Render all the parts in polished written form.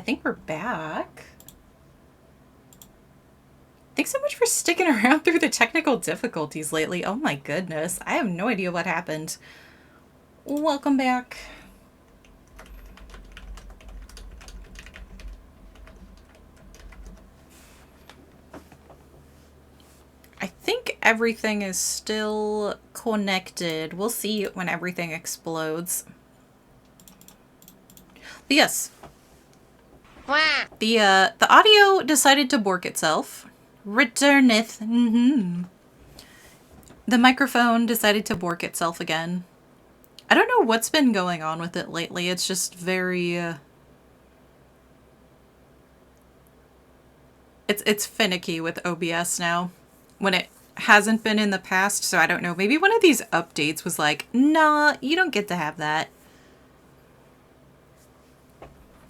think we're back. Thanks so much for sticking around through the technical difficulties lately. Oh my goodness. I have no idea what happened. Welcome back. I think everything is still connected. We'll see when everything explodes. But yes. The audio decided to bork itself. Returneth. The microphone decided to bork itself again. I don't know what's been going on with it lately. It's just very... It's finicky with OBS now. When it hasn't been in the past, so I don't know. Maybe one of these updates was like, nah, you don't get to have that.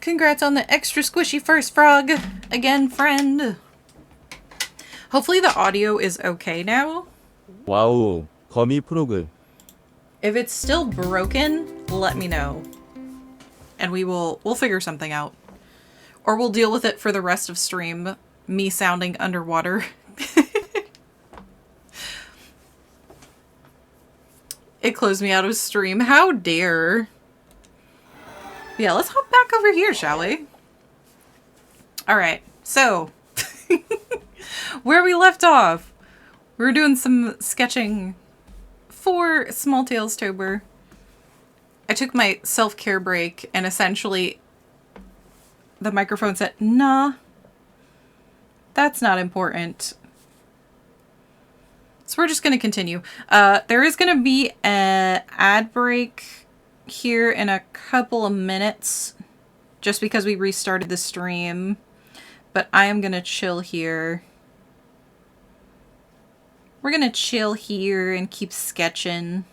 Congrats on the extra squishy first frog. Again, friend. Hopefully the audio is okay now. 와우, 거미 프로글. If it's still broken, let me know. And we'll figure something out. Or we'll deal with it for the rest of stream. Me sounding underwater. It closed me out of stream. How dare. Yeah, let's hop back over here, shall we? Alright, so where we left off, we were doing some sketching for Small Tales Tober. I took my self-care break and essentially the microphone said, nah, that's not important. So we're just going to continue. There is going to be an ad break here in a couple of minutes just because we restarted the stream. But I am going to chill here. We're going to chill here and keep sketching.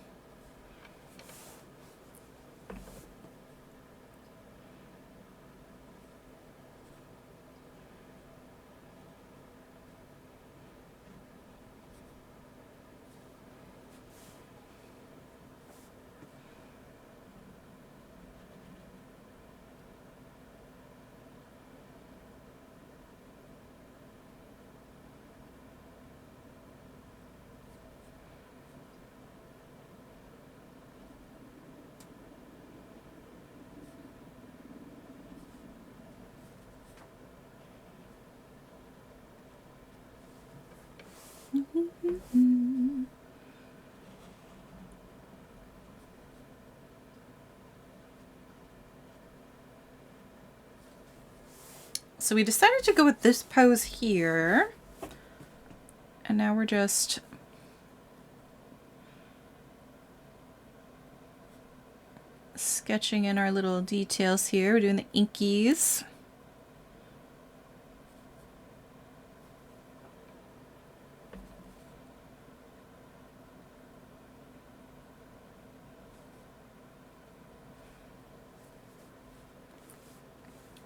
So we decided to go with this pose here. And now we're just sketching in our little details here. We're doing the inkies.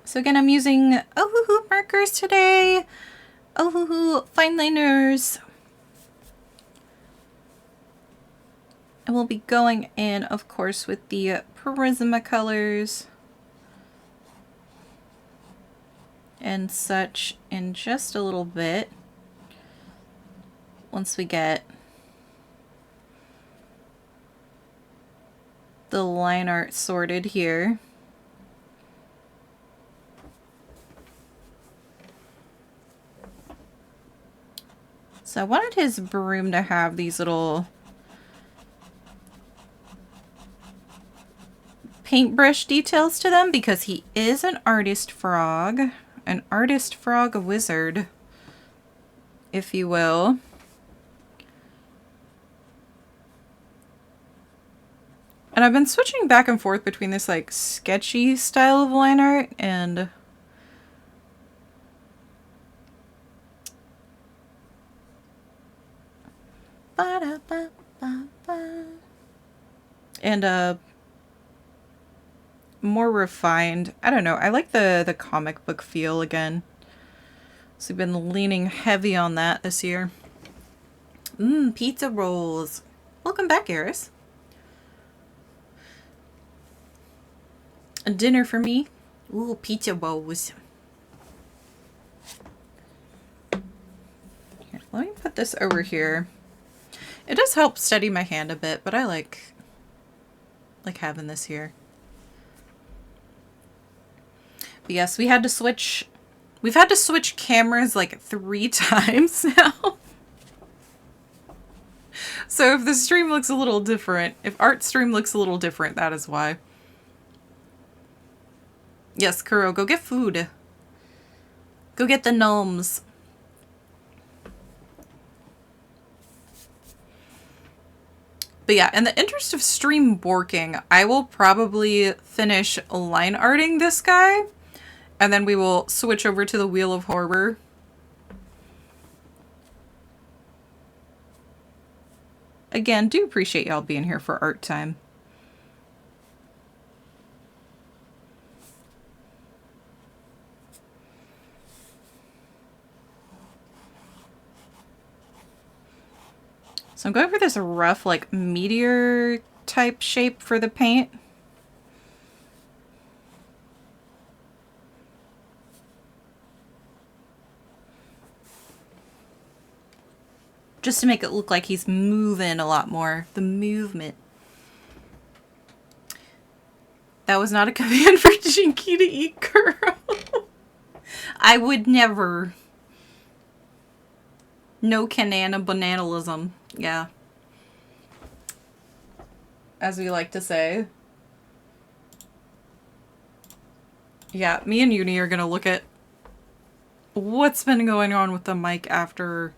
So again, I'm using Ohuhu markers today. Ohuhu fine liners. And we'll be going in, of course, with the Prismacolors and such in just a little bit. Once we get the line art sorted here. So I wanted his broom to have these little paintbrush details to them because he is an artist frog wizard, if you will. And I've been switching back and forth between this like sketchy style of line art and more refined. I don't know. I like the comic book feel again. So we've been leaning heavy on that this year. Pizza rolls. Welcome back, Eris. A dinner for me. Ooh, pizza bowls. Here, let me put this over here. It does help steady my hand a bit, but I like having this here. But yes, we've had to switch cameras like 3 times now. So if the stream looks a little different, if art stream looks a little different, that is why. Yes, Kuro, go get food. Go get the gnomes. But yeah, in the interest of stream borking, I will probably finish line arting this guy, and then we will switch over to the Wheel of Horror. Again, do appreciate y'all being here for art time. So I'm going for this rough, like, meteor type shape for the paint. Just to make it look like he's moving a lot more. The movement. That was not a command for Jinky to eat Kuro. I would never. No canana bananalism. Yeah. As we like to say. Yeah, me and Uni are gonna look at what's been going on with the mic after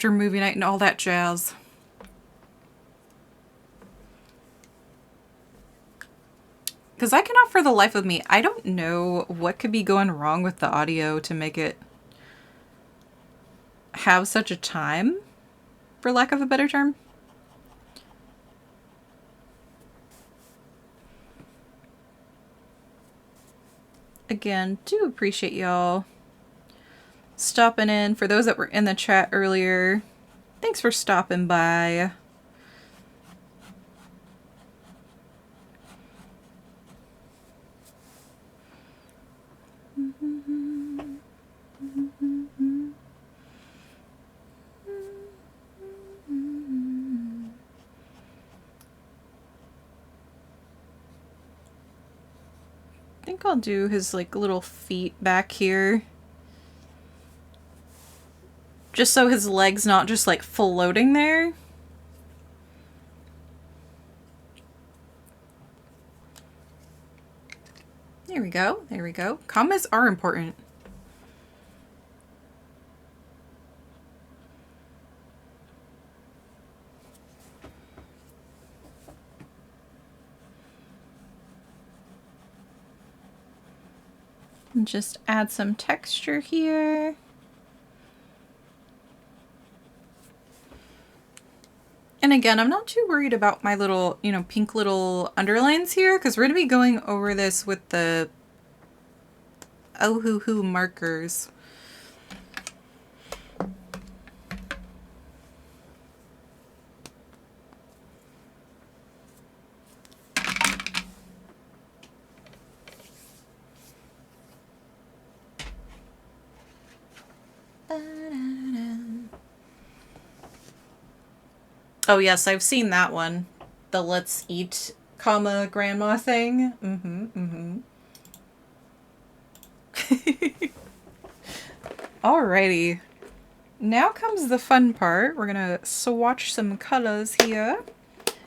movie night and all that jazz. Because I cannot for the life of me, I don't know what could be going wrong with the audio to make it have such a time, for lack of a better term. Again, do appreciate y'all stopping in. For those that were in the chat earlier, thanks for stopping by. I think I'll do his like little feet back here. Just so his leg's not just like floating there. There we go. There we go. Commas are important. And just add some texture here. And again, I'm not too worried about my little, you know, pink little underlines here, because we're going to be going over this with the Ohuhu markers. Oh yes, I've seen that one. The let's eat, comma, grandma thing. Alrighty. Now comes the fun part. We're gonna swatch some colors here.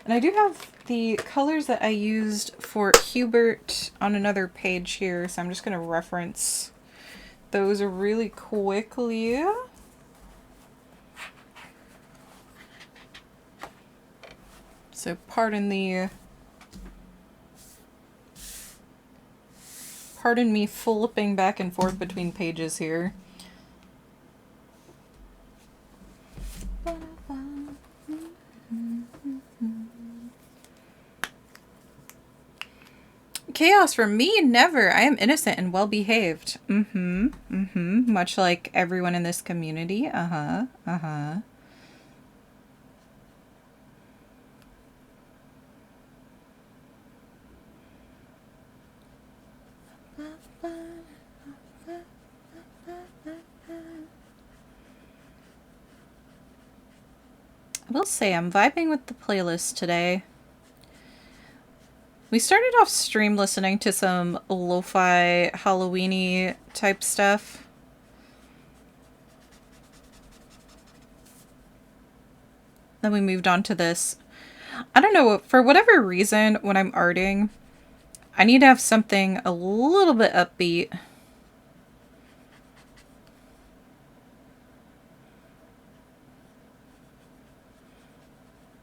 And I do have the colors that I used for Hubert on another page here, so I'm just gonna reference those really quickly. So pardon me flipping back and forth between pages here. Chaos for me? Never. I am innocent and well behaved. Much like everyone in this community. I will say I'm vibing with the playlist today. We started off stream listening to some lo-fi Halloween-y type stuff. Then we moved on to this. I don't know, for whatever reason, when I'm arting, I need to have something a little bit upbeat. I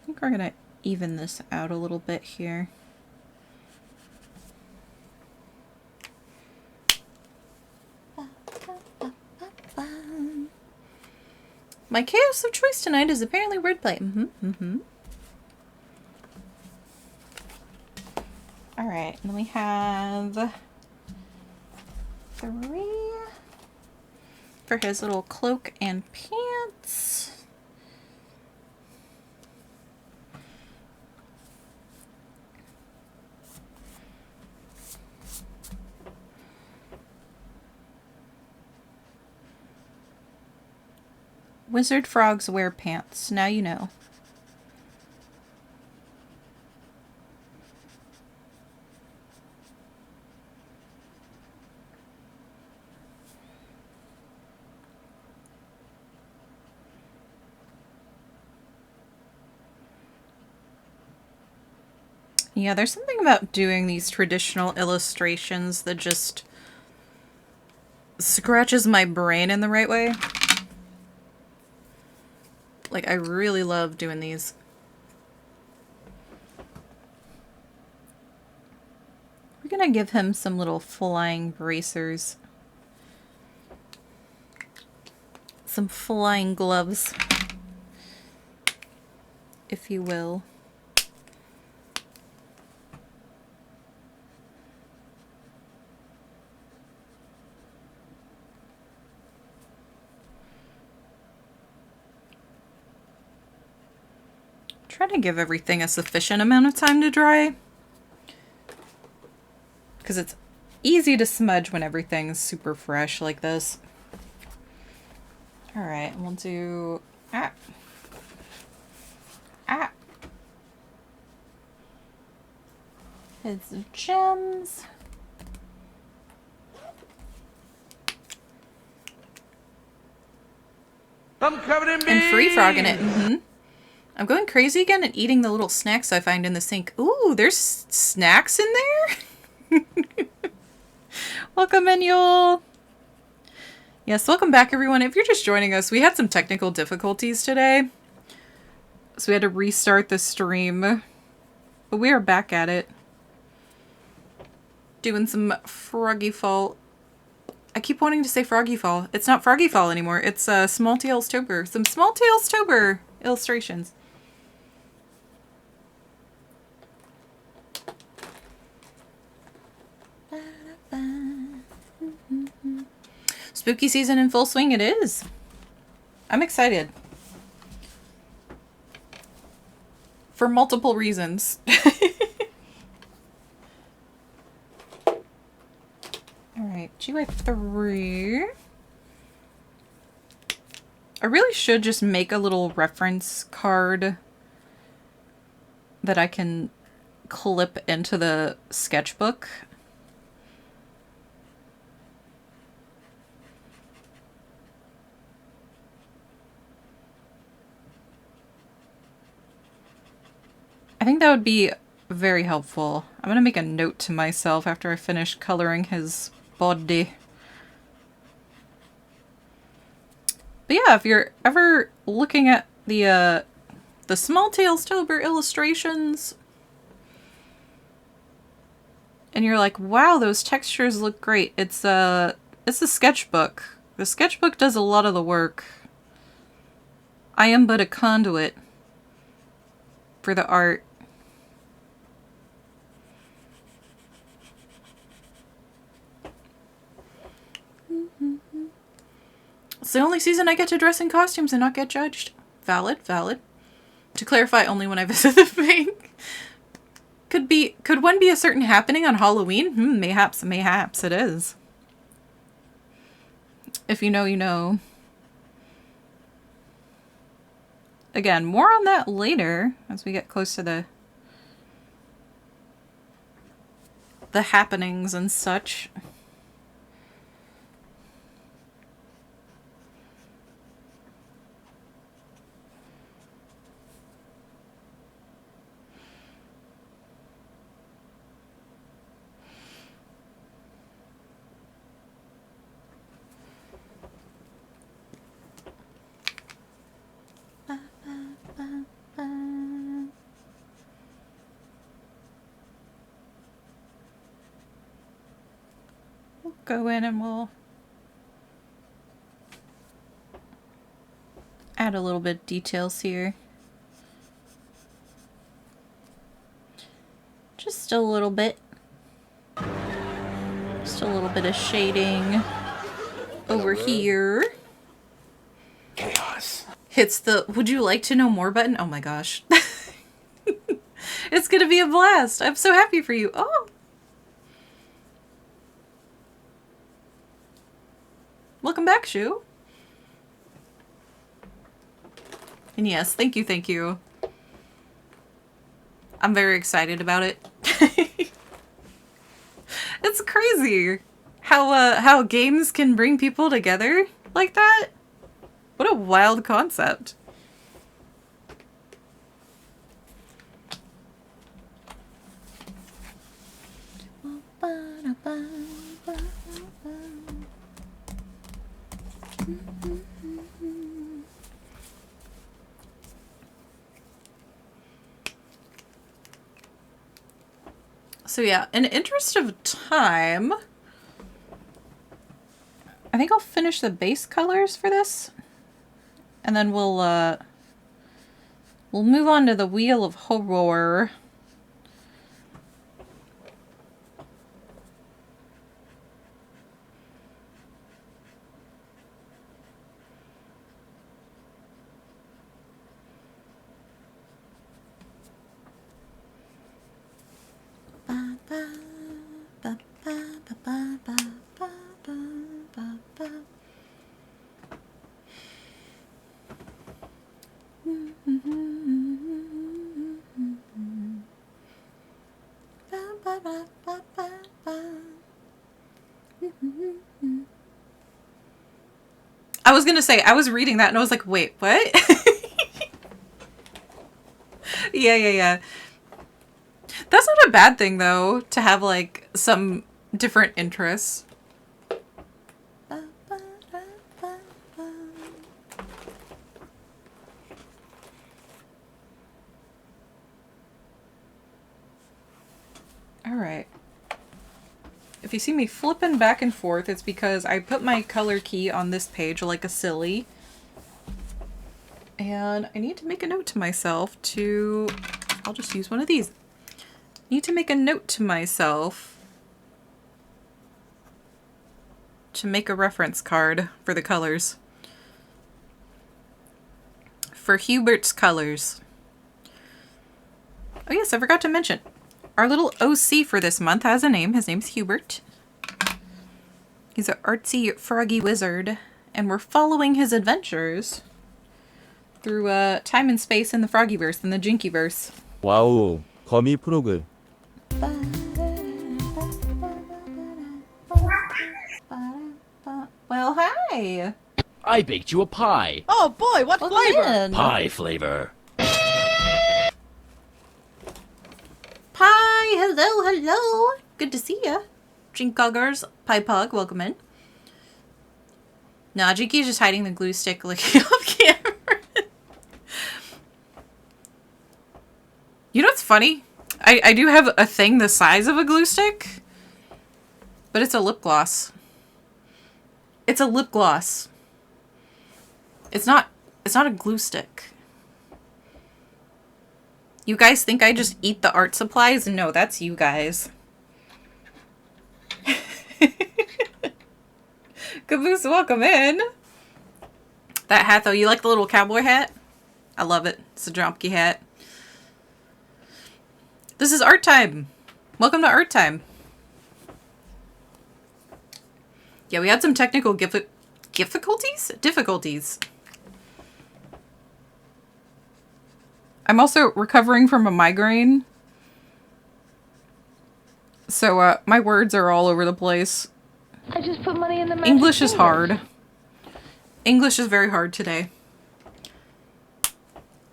think we're gonna even this out a little bit here. My chaos of choice tonight is apparently wordplay. Alright, and then we have 3 for his little cloak and pants. Wizard frogs wear pants. Now you know. Yeah, there's something about doing these traditional illustrations that just scratches my brain in the right way. Like, I really love doing these. We're gonna give him some little flying bracers. Some flying gloves, if you will. Try to give everything a sufficient amount of time to dry, because it's easy to smudge when everything's super fresh like this. All right, we'll do his gems. I'm covered in beans. And free frogging it. I'm going crazy again and eating the little snacks I find in the sink. Ooh, there's snacks in there? Welcome in, y'all. Yes, welcome back, everyone. If you're just joining us, we had some technical difficulties today. So we had to restart the stream. But we are back at it. Doing some Froggy Fall. I keep wanting to say Froggy Fall. It's not Froggy Fall anymore. It's Small Tails Tober. Some Small Tails Tober illustrations. Spooky season in full swing it is. I'm excited. For multiple reasons. Alright, GY3. I really should just make a little reference card that I can clip into the sketchbook. I think that would be very helpful. I'm gonna make a note to myself after I finish coloring his body. But yeah, if you're ever looking at the Small Tails Tober illustrations and you're like, wow, those textures look great. It's a sketchbook. The sketchbook does a lot of the work. I am but a conduit for the art. It's the only season I get to dress in costumes and not get judged. Valid, valid. To clarify, only when I visit the bank. Could one be a certain happening on Halloween? Mayhaps it is. If you know, you know. Again, more on that later as we get close to the happenings and such. We'll go in and we'll add a little bit of details here. Just a little bit. Just a little bit of shading over here. Chaos. Hits the would you like to know more button? Oh my gosh. It's gonna be a blast. I'm so happy for you. Oh. Welcome back, Shu. And yes, thank you, thank you. I'm very excited about it. It's crazy how games can bring people together like that. What a wild concept. So yeah, in interest of time, I think I'll finish the base colors for this, and then we'll move on to the Wheel of Horror. I was gonna say, I was reading that and I was like, wait, what? Yeah. That's not a bad thing, though, to have, like, some different interests. Alright. If you see me flipping back and forth, it's because I put my color key on this page like a silly. And I need to make a note to myself to... I'll just use one of these. Need to make a note to myself to make a reference card for the colors. For Hubert's colors. Oh yes, I forgot to mention. Our little OC for this month has a name. His name's Hubert. He's an artsy froggy wizard, and we're following his adventures through time and space in the Froggyverse and the Jinkyverse. 와우, 거미 프로그. Well, hi. I baked you a pie. Oh boy, what Welcome flavor? in. Pie flavor. Pie, hello. Good to see ya. Jinkgoggers, Pie Pug, welcome in. Nah, Jinky's just hiding the glue stick looking off camera. You know what's funny? I do have a thing the size of a glue stick, but it's a lip gloss. It's a lip gloss. It's not a glue stick. You guys think I just eat the art supplies? No, that's you guys. Caboose, welcome in. That hat though, you like the little cowboy hat? I love it. It's a Jomke hat. This is art time. Welcome to art time. Yeah, we had some technical difficulties? Difficulties. I'm also recovering from a migraine. So, my words are all over the place. I just put money in the English is hard. English is very hard today.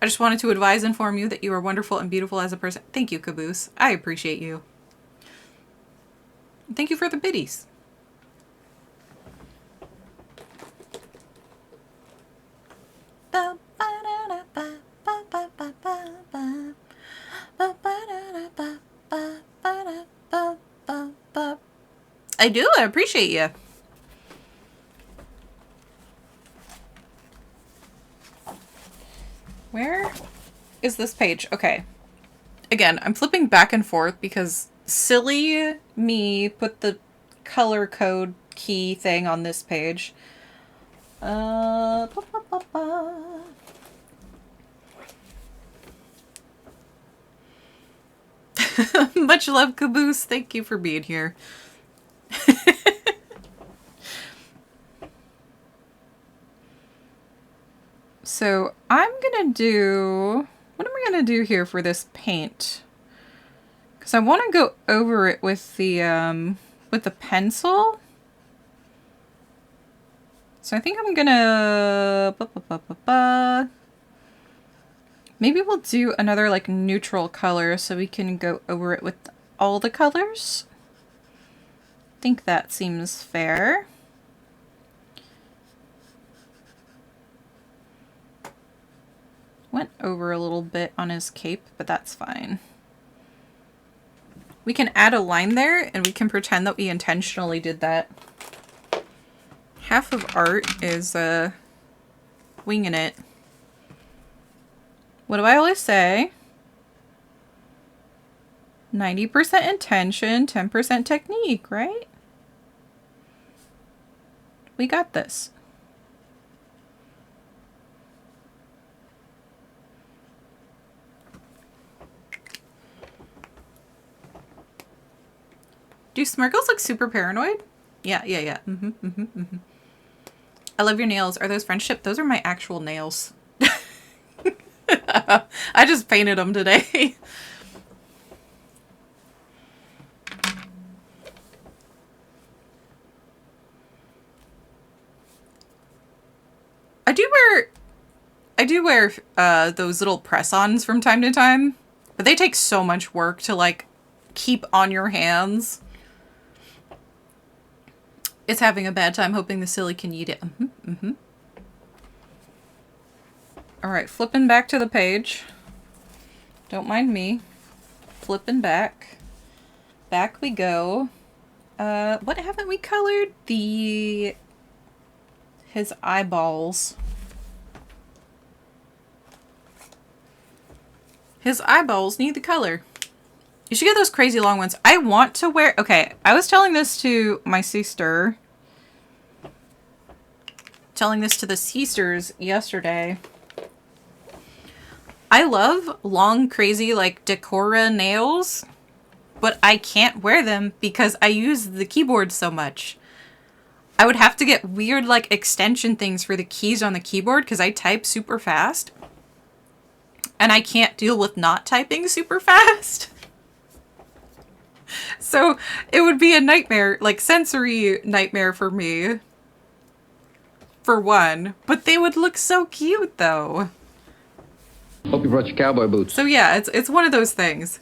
I just wanted to inform you that you are wonderful and beautiful as a person. Thank you, Caboose. I appreciate you. Thank you for the biddies. I do. I appreciate you. Where is this page? Okay. Again, I'm flipping back and forth because silly me put the color code key thing on this page. Much love, Caboose. Thank you for being here. So I'm gonna do, what am I gonna do here for this paint? Because I want to go over it with the pencil. So I think I'm gonna, maybe we'll do another like neutral color so we can go over it with all the colors. I think that seems fair. Went over a little bit on his cape, but that's fine. We can add a line there and we can pretend that we intentionally did that. Half of art is winging it. What do I always say? 90% intention, 10% technique, right? We got this. Do Smirgles look super paranoid? Yeah. I love your nails. Are those friendship? Those are my actual nails. I just painted them today. I do wear those little press-ons from time to time, but they take so much work to like keep on your hands. It's having a bad time hoping the silly can eat it. Alright, flipping back to the page. Don't mind me. Flipping back. Back we go. What haven't we colored? His eyeballs. His eyeballs need the color. You should get those crazy long ones. I want to wear... Okay, I was telling this to my sister. Telling this to the sisters yesterday. I love long, crazy, like, Decora nails. But I can't wear them because I use the keyboard so much. I would have to get weird, like, extension things for the keys on the keyboard because I type super fast. And I can't deal with not typing super fast. So it would be a nightmare, like sensory nightmare for me. For one. But they would look so cute though. Hope you brought your cowboy boots. So yeah, it's one of those things.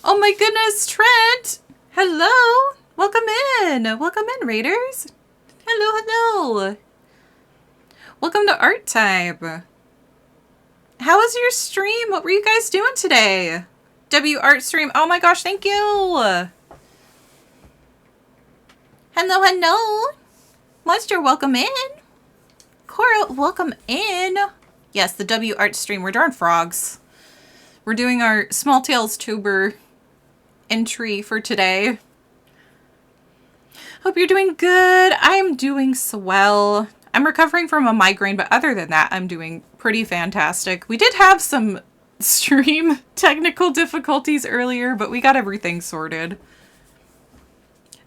Oh my goodness, Trent! Hello! Welcome in! Welcome in, Raiders! Hello. Welcome to Art Time. How was your stream? What were you guys doing today? W Art Stream. Oh my gosh, thank you. Hello. Monster, welcome in. Cora, welcome in. Yes, the W Art Stream. We're drawing frogs. We're doing our Small Tales Tuber entry for today. Hope you're doing good. I'm doing swell. I'm recovering from a migraine, but other than that, I'm doing pretty fantastic. We did have some stream technical difficulties earlier, but we got everything sorted.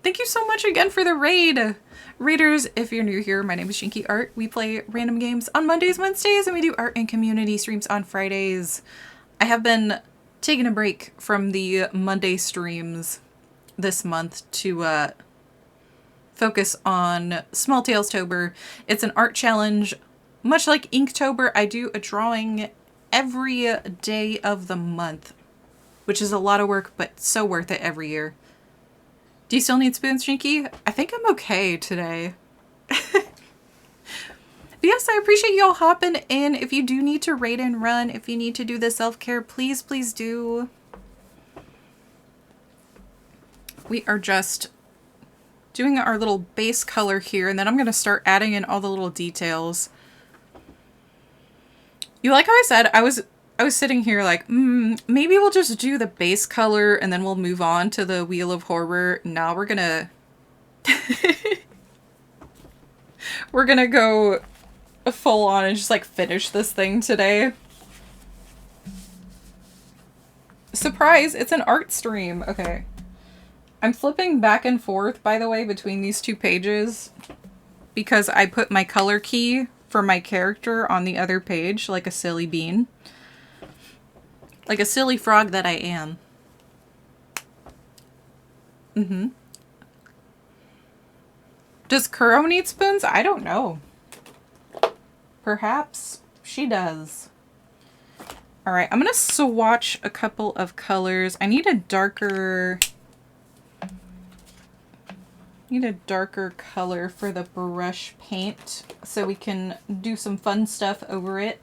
Thank you so much again for the raid. Raiders, if you're new here, my name is Shinky Art. We play random games on Mondays, Wednesdays, and we do art and community streams on Fridays. I have been taking a break from the Monday streams this month to focus on Small Tales Tober. It's an art challenge. Much like Inktober, I do a drawing every day of the month, which is a lot of work, but so worth it every year. Do you still need spoons, Shinky? I think I'm okay today. Yes, I appreciate y'all hopping in. If you do need to raid and run, if you need to do the self-care, please, please do. We are just doing our little base color here, and then I'm going to start adding in all the little details. You like how I said I was sitting here like, maybe we'll just do the base color and then we'll move on to the Wheel of Horror. Now we're gonna we're gonna go full on and just like finish this thing today. Surprise, it's an art stream. Okay. I'm flipping back and forth, by the way, between these two pages because I put my color key for my character on the other page like a silly bean. Like a silly frog that I am. Does Kuro need spoons? I don't know. Perhaps she does. Alright, I'm gonna swatch a couple of colors. I need a darker color for the brush paint so we can do some fun stuff over it.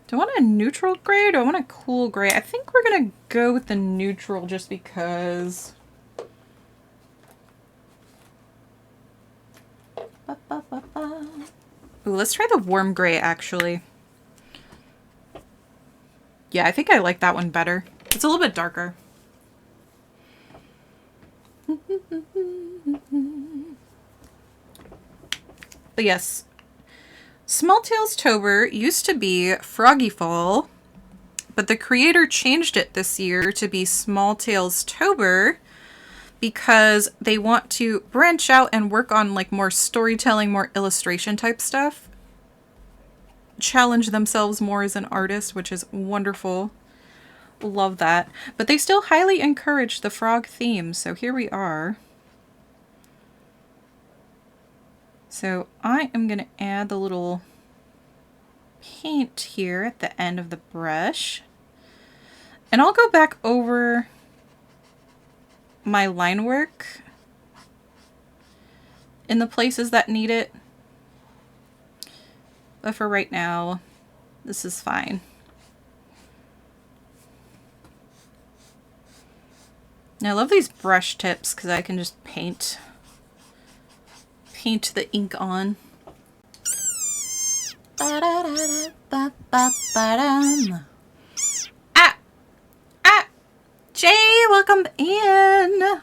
Do I want a neutral gray or do I want a cool gray? I think we're gonna go with the neutral just because. Ooh, let's try the warm gray actually. Yeah, I think I like that one better. It's a little bit darker. But yes, Small Tales Tober used to be Froggy Fall, but the creator changed it this year to be Small Tales Tober because they want to branch out and work on like more storytelling, more illustration type stuff. Challenge themselves more as an artist, which is wonderful. Love that. But they still highly encourage the frog theme, so here we are. So I am going to add the little paint here at the end of the brush. And I'll go back over my line work in the places that need it. But for right now, this is fine. Now I love these brush tips because I can just paint the ink on. Jay, welcome in.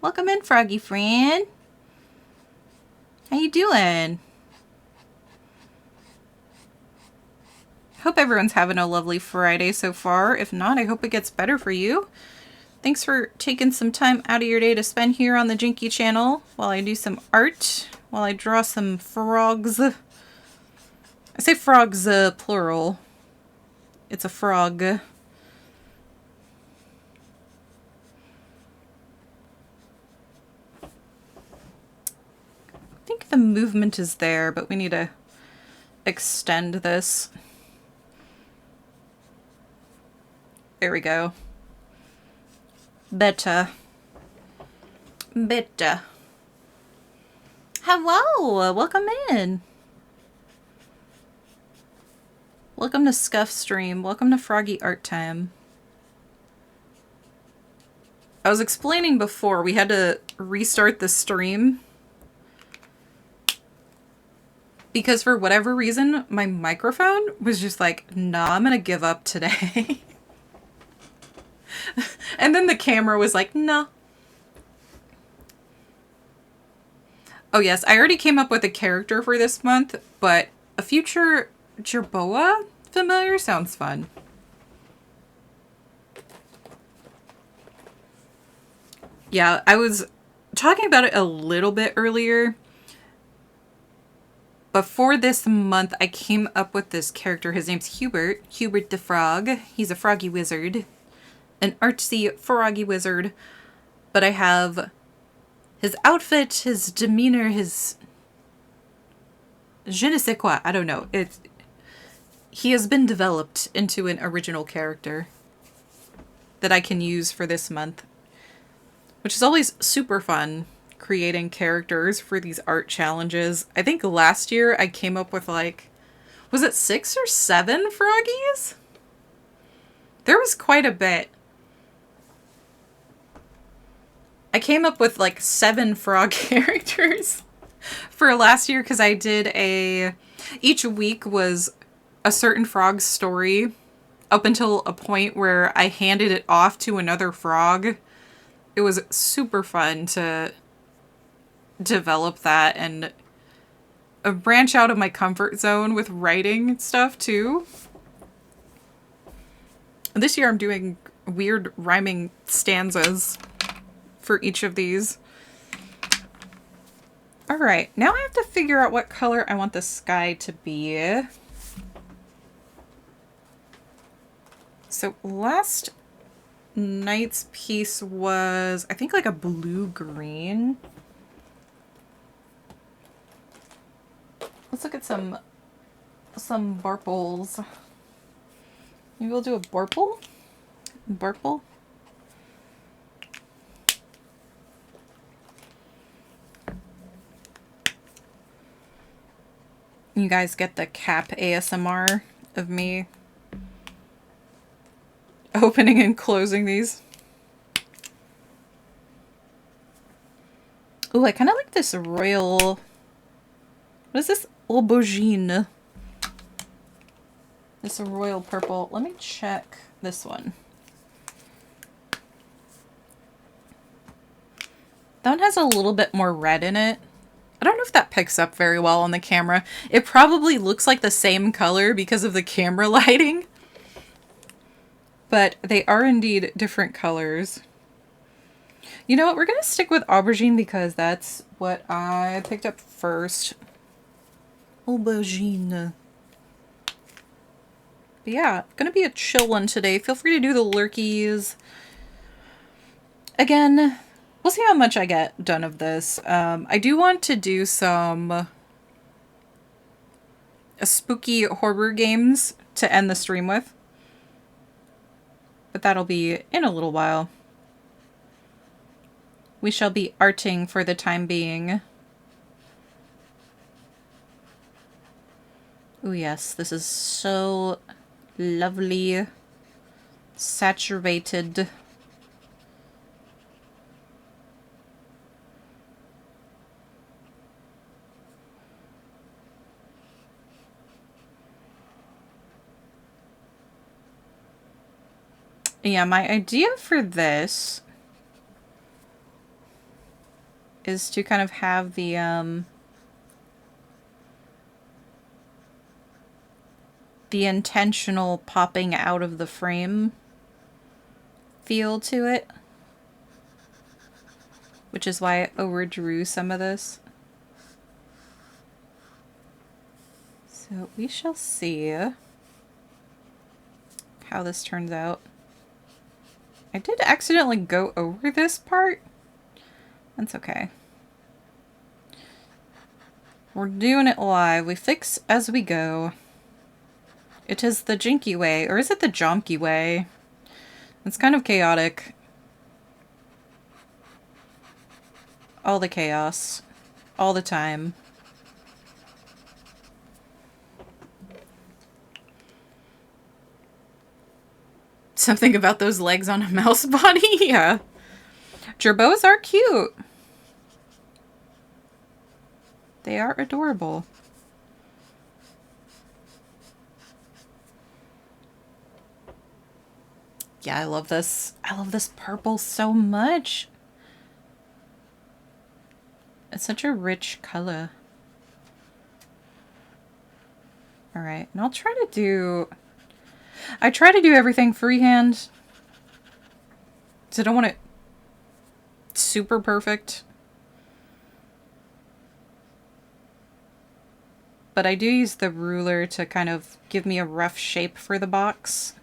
Welcome in, Froggy friend. How you doing? Hope everyone's having a lovely Friday so far. If not, I hope it gets better for you. Thanks for taking some time out of your day to spend here on the Jinky channel while I do some art, while I draw some frogs. I say frogs plural. It's a frog. I think the movement is there, but we need to extend this. There we go. Better. Better. Hello! Welcome in. Welcome to Scuff Stream. Welcome to Froggy Art Time. I was explaining before, we had to restart the stream because for whatever reason, my microphone was just like, nah, I'm gonna give up today. And then the camera was like, nah. Oh yes, I already came up with a character for this month, but a future Jerboa familiar sounds fun. Yeah, I was talking about it a little bit earlier. Before this month, I came up with this character. His name's Hubert. Hubert the Frog. He's a froggy wizard. An artsy froggy wizard. But I have his outfit, his demeanor, his je ne sais quoi. I don't know. He has been developed into an original character that I can use for this month. Which is always super fun, creating characters for these art challenges. I think last year I came up with like, was it 6 or 7 froggies? There was quite a bit. I came up with like 7 frog characters for last year because I did each week was a certain frog's story up until a point where I handed it off to another frog. It was super fun to develop that and branch out of my comfort zone with writing stuff too. This year I'm doing weird rhyming stanzas for each of these. Alright, now I have to figure out what color I want the sky to be. So last night's piece was, I think, like a blue-green. Let's look at some Borples. Maybe we'll do a Borple? Borple? You guys get the cap ASMR of me opening and closing these. Ooh, I kind of like this royal... What is this? Aubergine. This royal purple. Let me check this one. That one has a little bit more red in it. I don't know if that picks up very well on the camera. It probably looks like the same color because of the camera lighting. But they are indeed different colors. You know what? We're going to stick with aubergine because that's what I picked up first. Aubergine. But yeah, going to be a chill one today. Feel free to do the lurkies. Again, we'll see how much I get done of this. I do want to do some spooky horror games to end the stream with. But that'll be in a little while. We shall be arting for the time being. Oh yes, this is so lovely. Saturated. Yeah, my idea for this is to kind of have the intentional popping out of the frame feel to it, which is why I overdrew some of this. So we shall see how this turns out. I did accidentally go over this part. That's okay. We're doing it live. We fix as we go. It is the jinky way, or is it the jonky way? It's kind of chaotic. All the chaos. All the time. Something about those legs on a mouse body? Yeah. Gerbos are cute. They are adorable. Yeah, I love this. I love this purple so much. It's such a rich color. Alright, and I'll try to do... I try to do everything freehand. So I don't want it super perfect. But I do use the ruler to kind of give me a rough shape for the box.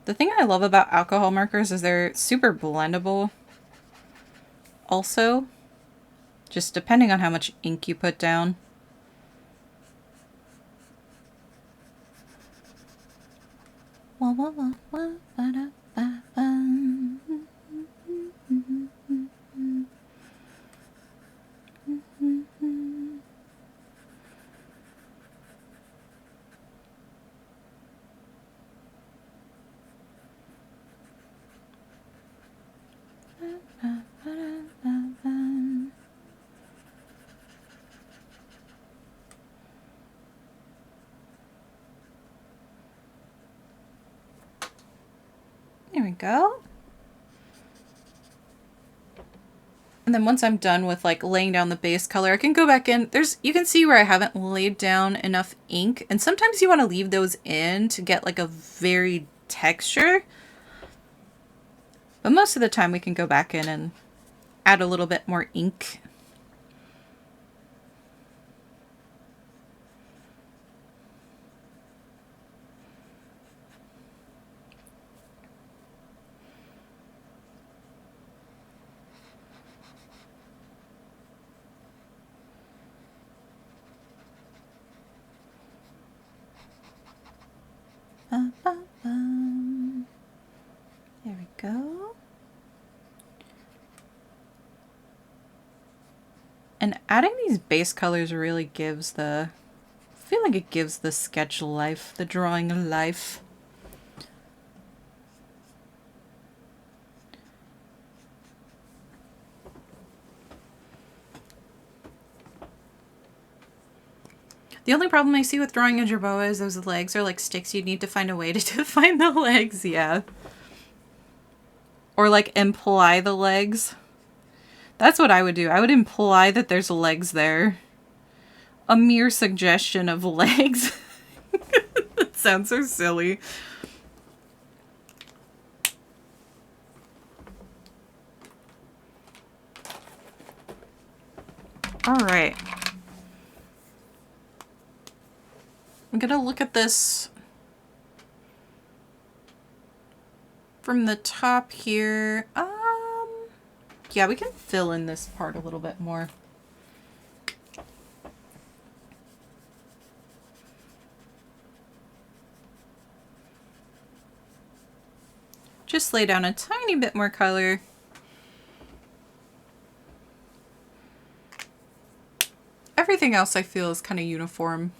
The thing I love about alcohol markers is they're super blendable. Also, just depending on how much ink you put down. There we go. And then once I'm done with like laying down the base color, I can go back in. You can see where I haven't laid down enough ink. And sometimes you want to leave those in to get like a varied texture. But most of the time we can go back in and add a little bit more ink. There we go. And adding these base colors really gives I feel like it gives the sketch life, the drawing life. The only problem I see with drawing a jerboa is those legs are like sticks. You'd need to find a way to define the legs, yeah. Or like imply the legs. That's what I would do. I would imply that there's legs there. A mere suggestion of legs. That sounds so silly. All right. I'm gonna look at this from the top here. Yeah, we can fill in this part a little bit more. Just lay down a tiny bit more color. Everything else I feel is kind of uniform.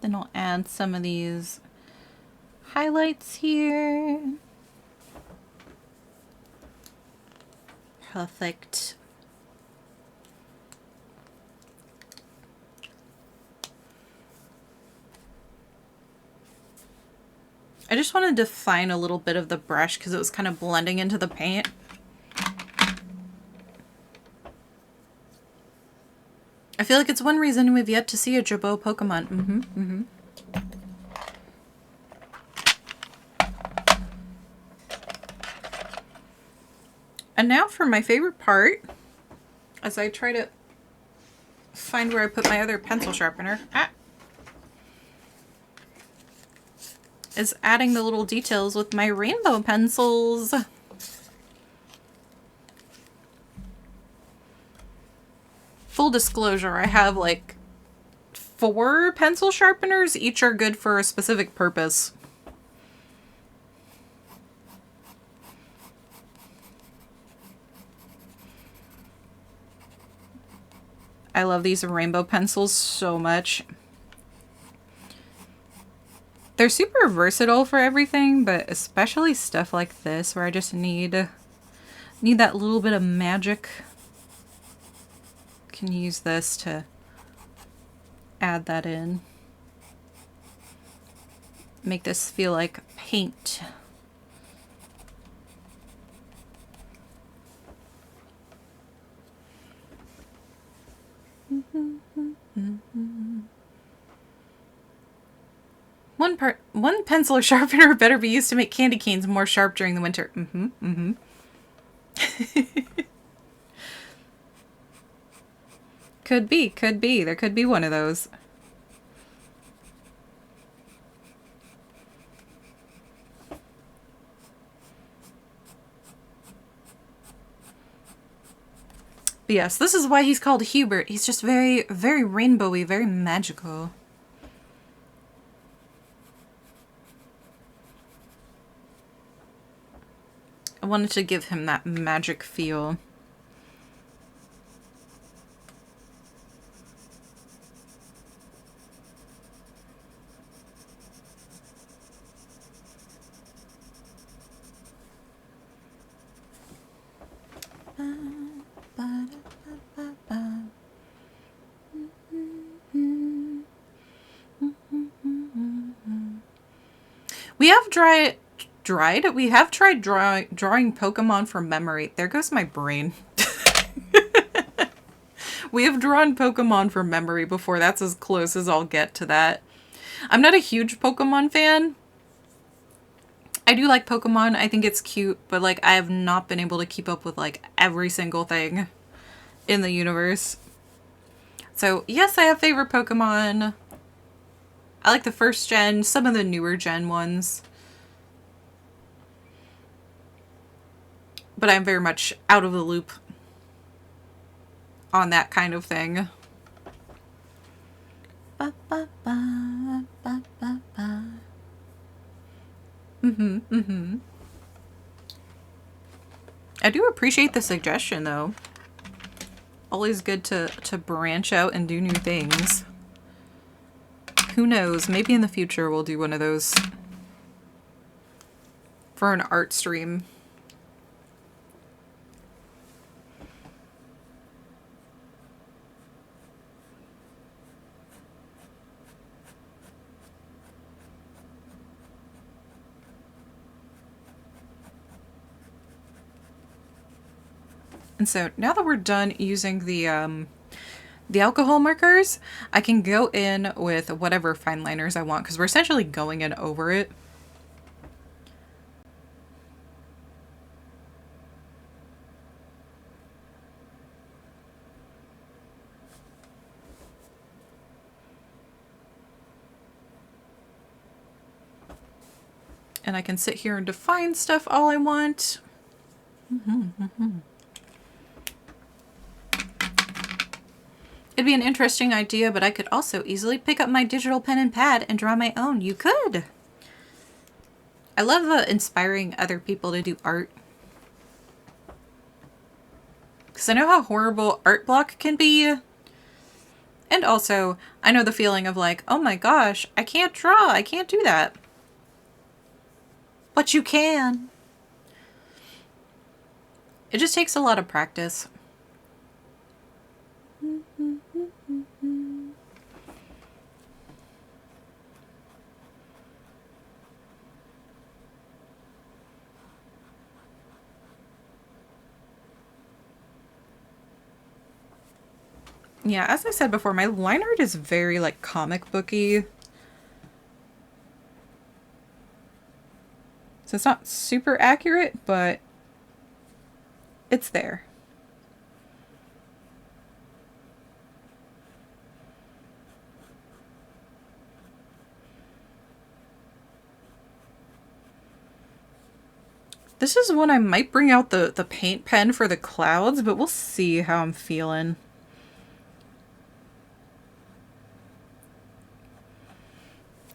Then I'll add some of these highlights here. Perfect. I just wanted to define a little bit of the brush because it was kind of blending into the paint. I feel like it's one reason we've yet to see a Jerboa Pokemon. And now for my favorite part, as I try to find where I put my other pencil sharpener, is adding the little details with my rainbow pencils. Full disclosure, I have like 4 pencil sharpeners. Each are good for a specific purpose. I love these rainbow pencils so much. They're super versatile for everything, but especially stuff like this where I just need that little bit of magic. Can use this to add that in. Make this feel like paint. One pencil or sharpener better be used to make candy canes more sharp during the winter. Could be, could be. There could be one of those. But yes, this is why he's called Hubert. He's just very, very rainbowy, very magical. I wanted to give him that magic feel. We have we have tried drawing Pokemon from memory. There goes my brain. We have drawn Pokemon from memory before. That's as close as I'll get to that. I'm not a huge Pokemon fan. I do like Pokemon. I think it's cute, but like I have not been able to keep up with like every single thing in the universe. So yes, I have favorite Pokemon. I like the first gen, some of the newer gen ones. But I'm very much out of the loop on that kind of thing. Ba, ba, ba, ba, ba, ba. I do appreciate the suggestion though. Always good to branch out and do new things. Who knows, maybe in the future we'll do one of those for an art stream. And so now that we're done using the alcohol markers, I can go in with whatever fine liners I want because we're essentially going in over it. And I can sit here and define stuff all I want. It'd be an interesting idea, but I could also easily pick up my digital pen and pad and draw my own. You could! I love inspiring other people to do art. Because I know how horrible art block can be. And also, I know the feeling of like, oh my gosh, I can't draw. I can't do that. But you can. It just takes a lot of practice. Yeah, as I said before, my line art is very, like, comic booky. So it's not super accurate, but it's there. This is when I might bring out the paint pen for the clouds, but we'll see how I'm feeling.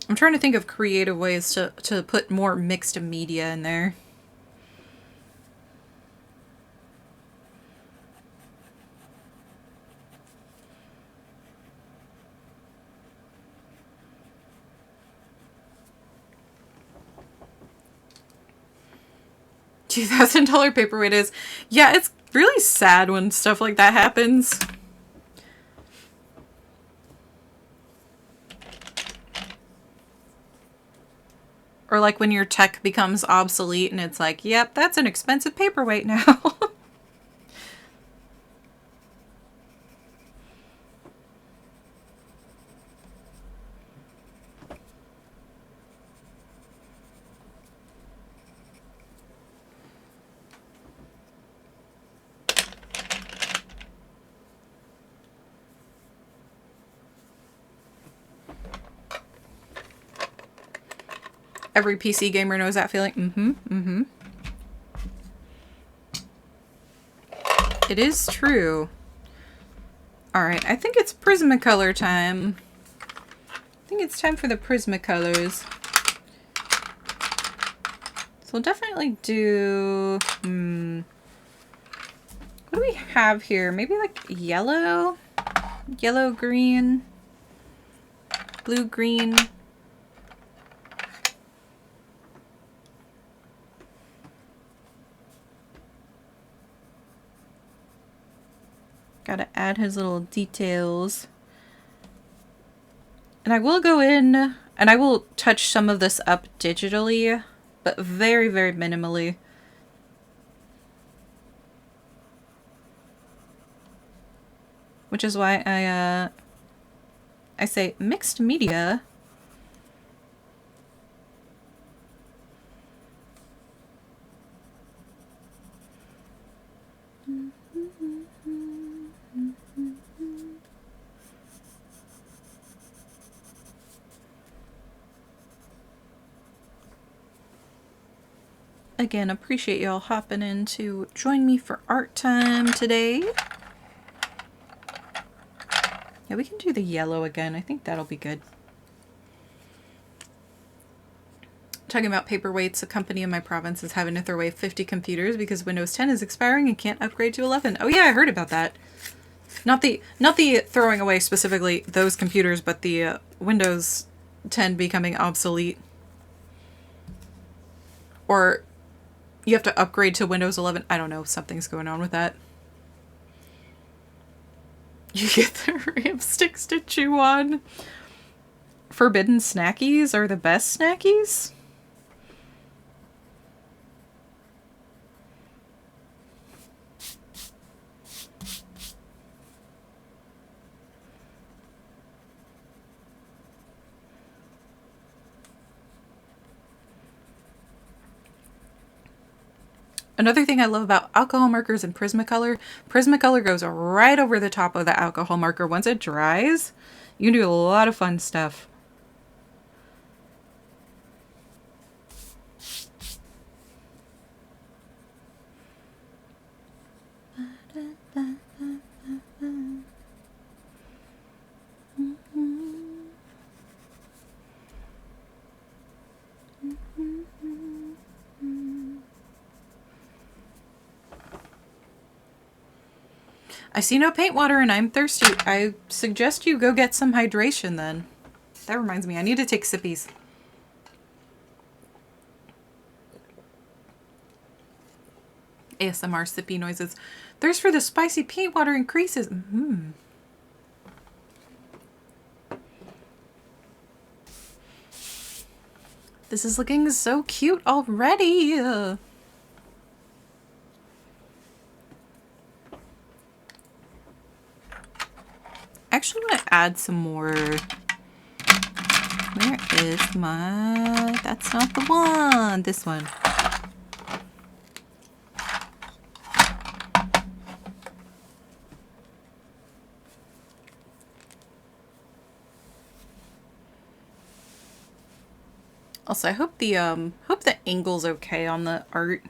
I'm trying to think of creative ways to put more mixed media in there. $2,000 paperweight is. Yeah, it's really sad when stuff like that happens. Or like when your tech becomes obsolete and it's like, yep, that's an expensive paperweight now. Every PC gamer knows that feeling. It is true. Alright, I think it's Prismacolor time. I think it's time for the Prismacolors. So we'll definitely do... What do we have here? Maybe like yellow? Yellow, green? Blue, green? Gotta add his little details. And I will go in and I will touch some of this up digitally, but very, very minimally. Which is why I say mixed media. Again, appreciate y'all hopping in to join me for art time today. Yeah, we can do the yellow again. I think that'll be good. Talking about paperweights, a company in my province is having to throw away 50 computers because Windows 10 is expiring and can't upgrade to 11. Oh yeah, I heard about that. Not the throwing away specifically those computers, but the Windows 10 becoming obsolete. Or you have to upgrade to Windows 11. I don't know. Something's going on with that. You get the RAM sticks to chew on. Forbidden snackies are the best snackies? Another thing I love about alcohol markers and Prismacolor, Prismacolor goes right over the top of the alcohol marker. Once it dries, you can do a lot of fun stuff. I see no paint water and I'm thirsty. I suggest you go get some hydration then. That reminds me, I need to take sippies. ASMR sippy noises. Thirst for the spicy paint water increases. This is looking so cute already. I actually want to add some more. Where is my... That's not the one. This one. Also, I hope the angle's okay on the art.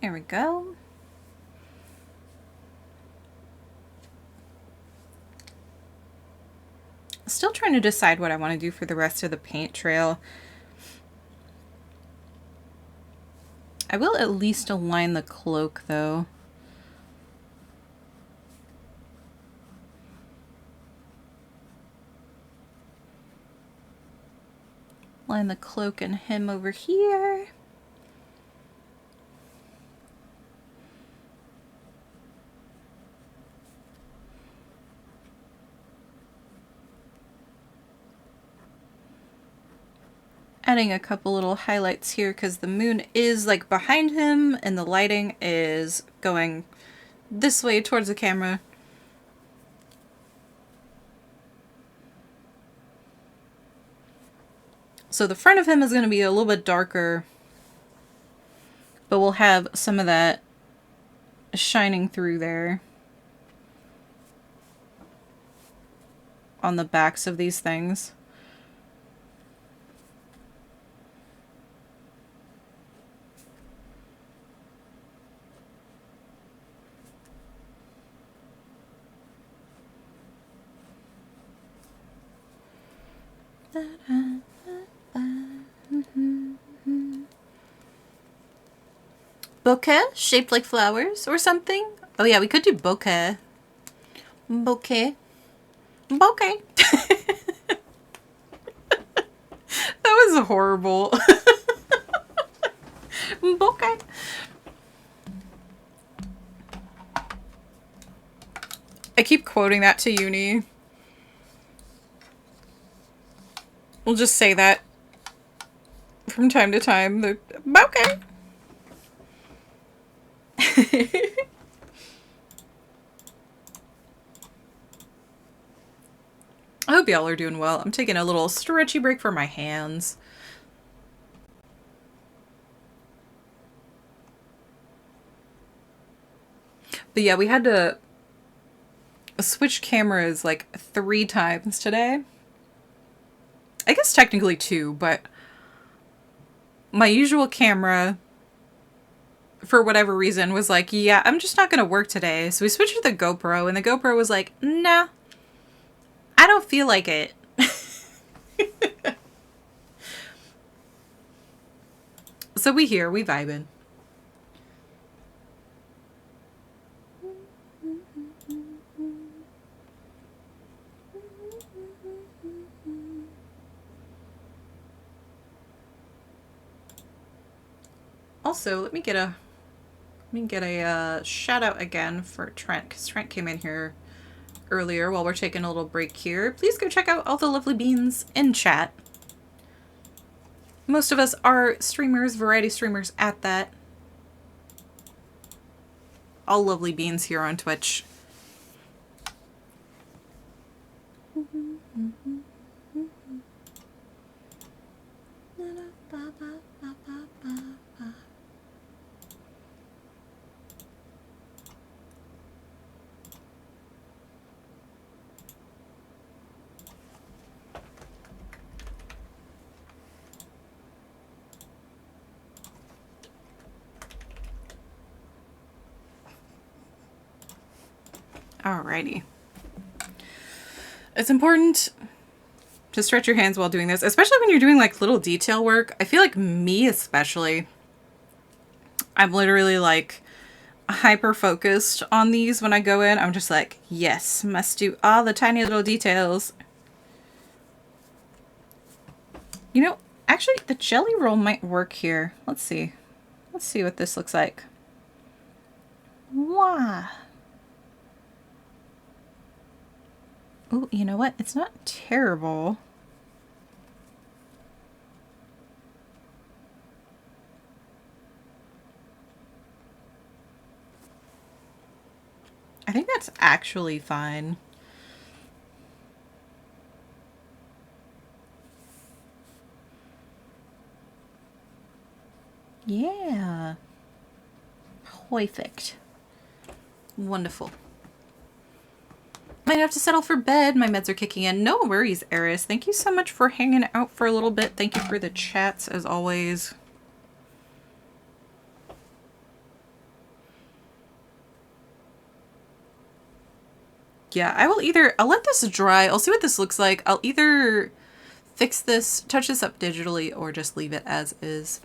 There we go. trying to decide what I want to do for the rest of the paint trail. I will at least align the cloak, though. Line the cloak and him over here. Adding a couple little highlights here because the moon is like behind him and the lighting is going this way towards the camera. So the front of him is going to be a little bit darker, but we'll have some of that shining through there on the backs of these things. Bouquet shaped like flowers or something. Oh yeah, we could do bouquet. Bouquet. Bouquet. That was horrible. Bouquet. I keep quoting that to uni. We'll just say that from time to time. The bouquet. I hope y'all are doing well. I'm taking a little stretchy break for my hands. But yeah, we had to switch cameras like 3 times today. I guess technically 2, but my usual camera, for whatever reason, was like, yeah, I'm just not going to work today. So we switched to the GoPro, and the GoPro was like, nah, I don't feel like it. So we here, we vibing. Also, let me get a shout out again for Trent, because Trent came in here earlier while we're taking a little break here. Please go check out all the lovely beans in chat. Most of us are streamers, variety streamers at that. All lovely beans here on Twitch. Alrighty. It's important to stretch your hands while doing this, especially when you're doing like little detail work. I feel like me especially, I'm literally like hyper focused on these when I go in. I'm just like, yes, must do all the tiny little details. You know, actually the jelly roll might work here. Let's see. Let's see what this looks like. Wow. Oh, you know what? It's not terrible. I think that's actually fine. Yeah. Perfect. Wonderful. Might have to settle for bed. My meds are kicking in. No worries, Eris. Thank you so much for hanging out for a little bit. Thank you for the chats, as always. Yeah, I'll let this dry. I'll see what this looks like. I'll either fix this, touch this up digitally, or just leave it as is.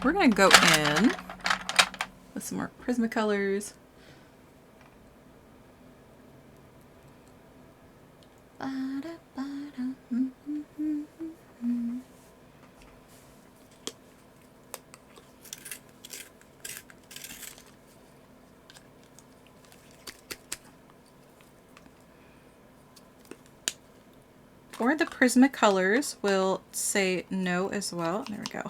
We're gonna go in with some more Prismacolors. Or the Prismacolors will say no as well. There we go.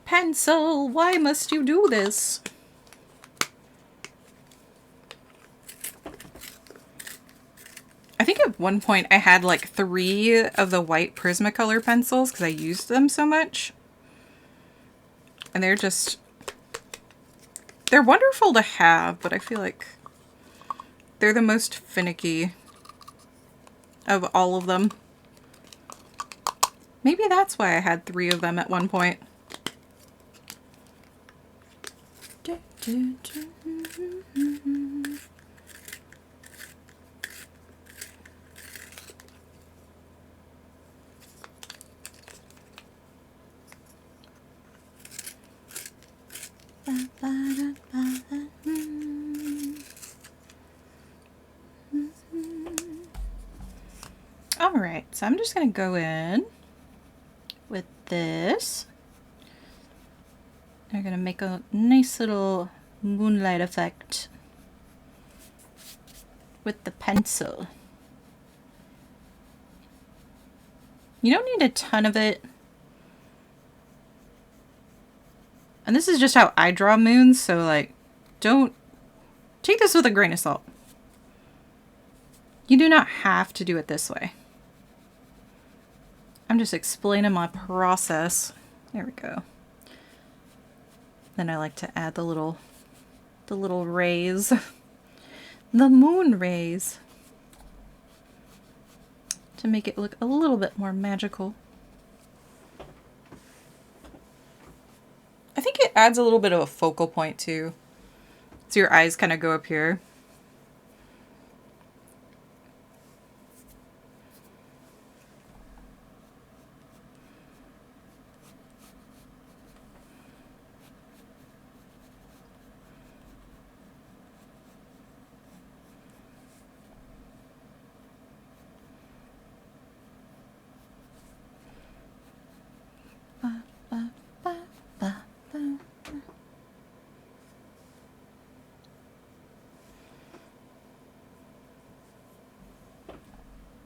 Pencil, why must you do this? I think at one point I had like 3 of the white Prismacolor pencils because I used them so much. And they're wonderful to have, but I feel like they're the most finicky of all of them. Maybe that's why I had 3 of them at one point. Alright, so I'm just going to go in with this. I'm going to make a nice little moonlight effect with the pencil. You don't need a ton of it. And this is just how I draw moons, so like, don't take this with a grain of salt. You do not have to do it this way. I'm just explaining my process. There we go. Then I like to add the little rays. The moon rays. To make it look a little bit more magical. I think it adds a little bit of a focal point too. So your eyes kind of go up here.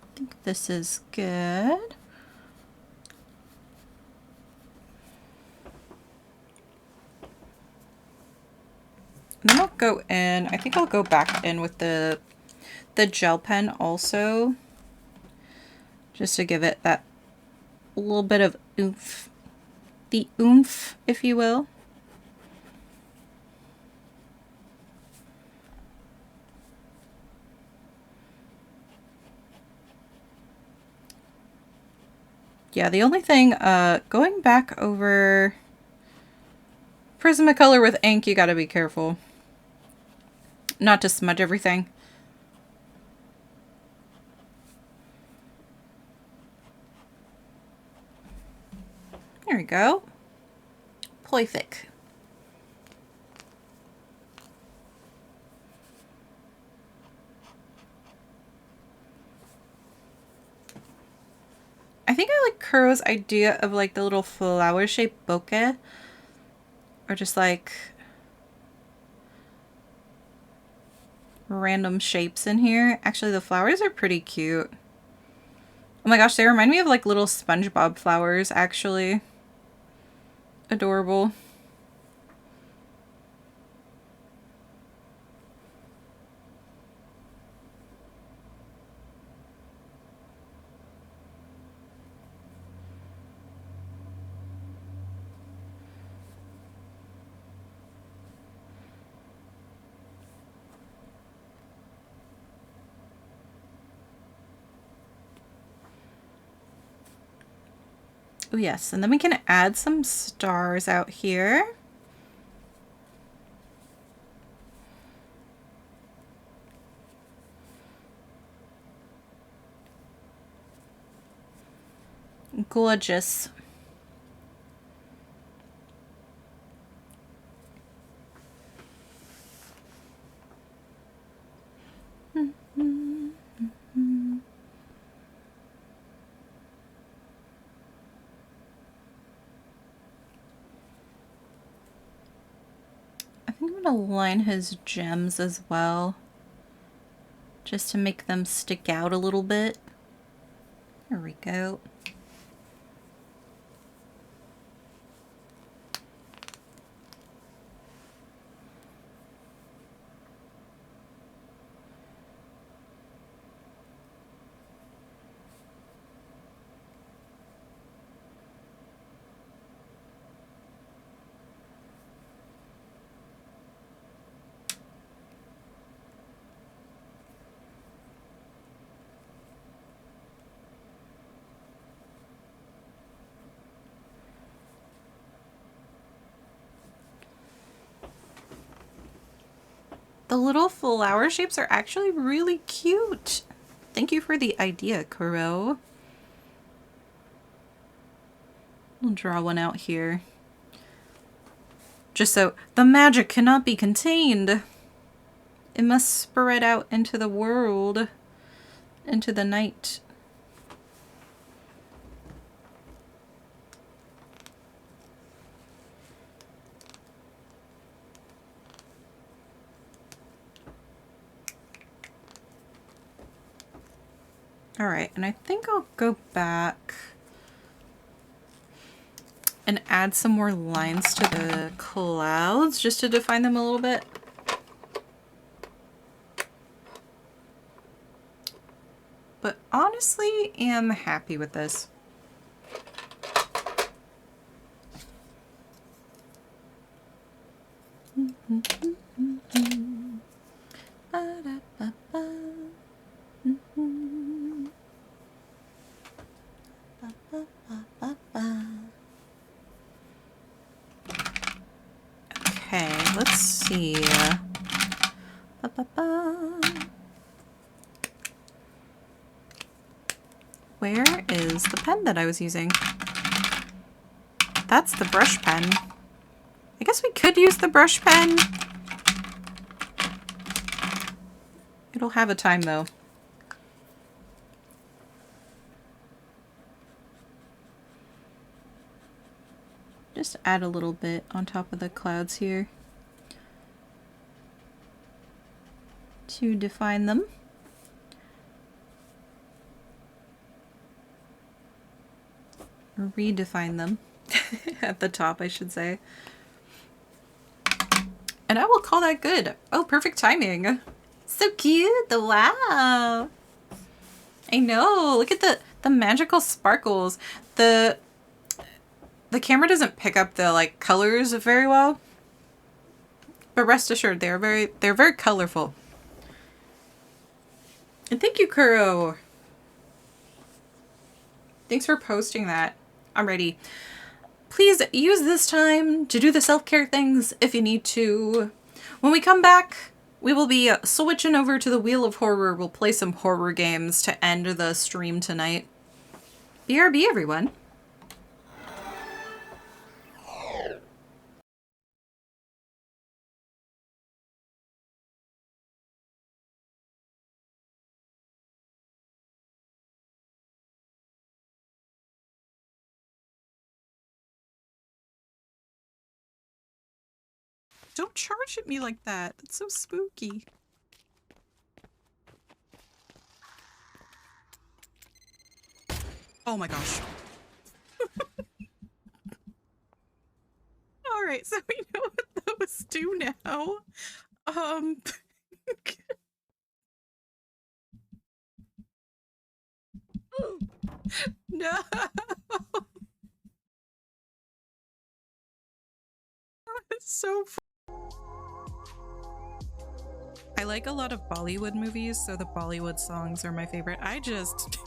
I think this is good. And then I'll go in, I think I'll go back in with the gel pen also, just to give it that little bit of oomph, the oomph, if you will. Yeah, the only thing, going back over Prismacolor with ink, you gotta be careful not to smudge everything. There we go. Perfect. I think I like Kuro's idea of like the little flower shaped bokeh, or just like random shapes in here. Actually, the flowers are pretty cute. Oh my gosh, they remind me of like little SpongeBob flowers, actually. Adorable. Oh yes, and then we can add some stars out here. Gorgeous. I think I'm gonna line his gems as well, just to make them stick out a little bit. There we go. The little flower shapes are actually really cute. Thank you for the idea, Kuro. We'll draw one out here. Just so the magic cannot be contained. It must spread out into the world, into the night. All right, and I think I'll go back and add some more lines to the clouds just to define them a little bit. But honestly, am happy with this. Okay, let's see. Where is the pen that I was using? That's the brush pen. I guess we could use the brush pen. It'll have a time though. Just add a little bit on top of the clouds here to define them. Or redefine them at the top, I should say. And I will call that good. Oh, perfect timing. So cute. Wow. I know. Look at the magical sparkles. The camera doesn't pick up the like colors very well. But rest assured, they're very colorful. And thank you, Kuro. Thanks for posting that. I'm ready. Please use this time to do the self-care things if you need to. When we come back, we will be switching over to the Wheel of Horror. We'll play some horror games to end the stream tonight. BRB, everyone. Don't charge at me like that. That's so spooky. Oh my gosh. Alright, so we know what those do now. No. It's so I like a lot of Bollywood movies, so the Bollywood songs are my favorite. I just